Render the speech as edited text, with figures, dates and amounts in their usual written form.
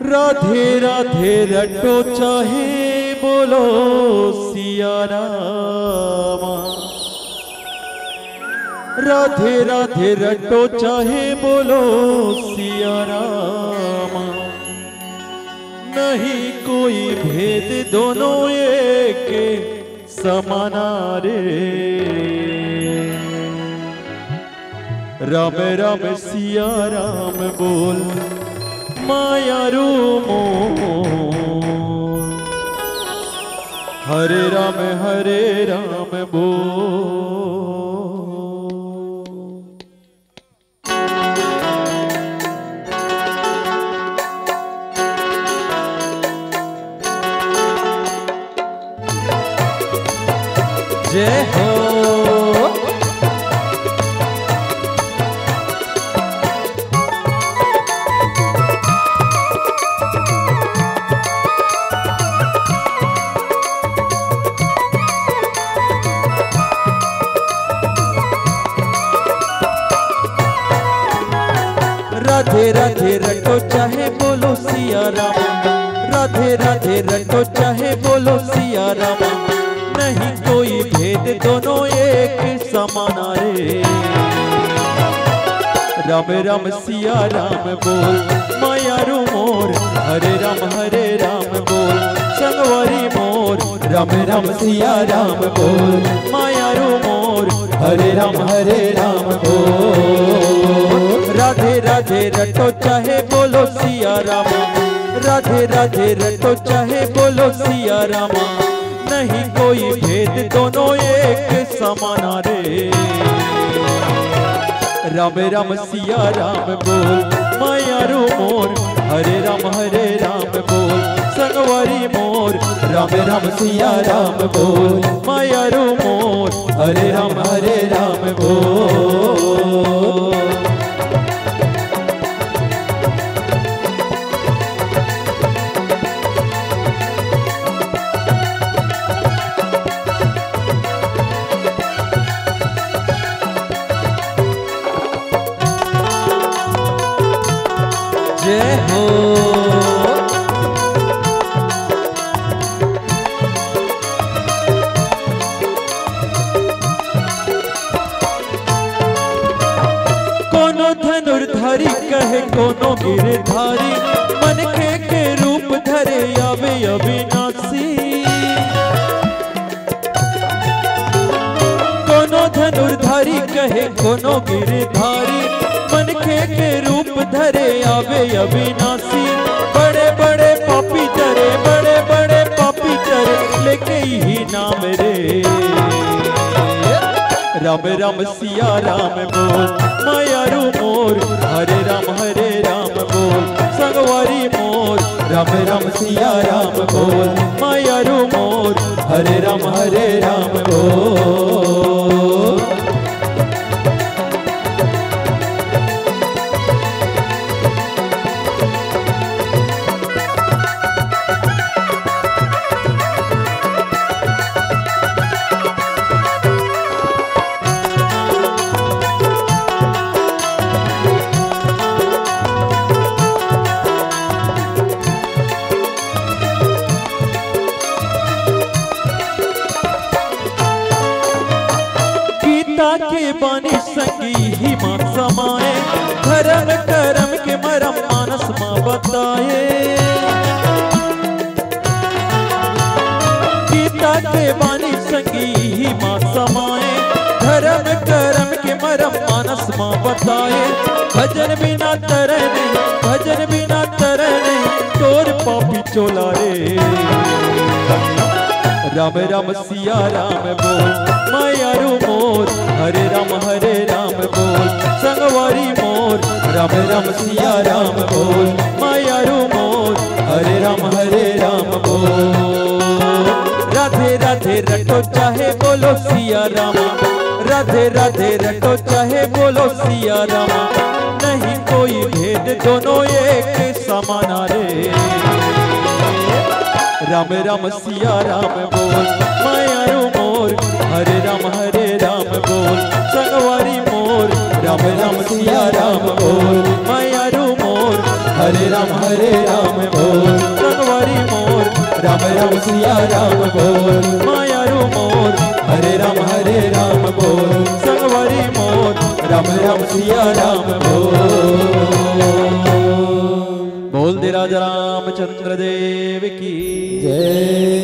राधे राधे रटो चाहे बोलो सिया रामा। राधे राधे रटो चाहे बोलो सिया रामा। नहीं कोई भेद दोनों एक समाना रे। राम राम सिया राम बोल माया रूमो। हरे राम बोल। जय हो। राधे राधे रटो चाहे बोलो सिया राम। राधे राधे रटो चाहे बोलो सिया राम। नहीं कोई भेद दोनों एक समाना रे। राम राम सिया राम बोल माया रू मोर। हरे राम बोल संगवारी मोर। राम राम सिया राम बोल माया रू मोर। हरे राम बोल। राधे राधे रटो चाहे बोलो सिया राम। राधे राधे रटो चाहे बोलो सिया राम। नहीं कोई भेद दोनों एक समाना रे। राम सिया राम बोल माया रू मोर। हरे राम बोल संगवारी मोर। राम सिया राम बोल माया रू मोर। हरे राम बोल। जय हो। कोनो धनुर्धारी कहे कोनो गिरधारी। मन के रूप धरे आवे अविनाशी। कोनो धनुर्धारी कहे कोनो गिरधारी। मन के रूप धरे आवे अविनाशी। बड़े बड़े पापी चरे बड़े बड़े पापी चरे लेके ही नाम रे। राम सिया राम बोल माया रू मोर। हरे राम बोल संगवारी मोर। राम सिया राम बोल माया रू मोर। हरे राम बोल। के बानी संगी ही मां समाए। धर्म कर्म के मरम मानस मां बताए। गीता के बानी संगी ही मां समाए। धर्म कर्म के मरम मानस मां बताए। भजन बिना तरह नहीं भजन बिना तरह नहीं। तोर पापी चोला रे। राम सिया राम बोल माया रू मोर। हरे राम बोल संगवारी मोर। राम सिया राम बोल माया रू मोर। हरे राम बोल। राधे राधे रटो चाहे बोलो सिया राम। राधे राधे रटो चाहे बोलो सिया राम। नहीं कोई भेद दोनों एक समाना रे। राम सिया राम बोल माया रू मोर। हरे राम बोल संगवारी मोर। राम राम सिया राम बोल मायारू मोर हरे राम बोल संगवारी मोर राम राम सिया राम बोल मायारू मोर हरे राम बोल संगवारी मोर राम सिया राम बोल दे राजा रामचंद्र देव की जय।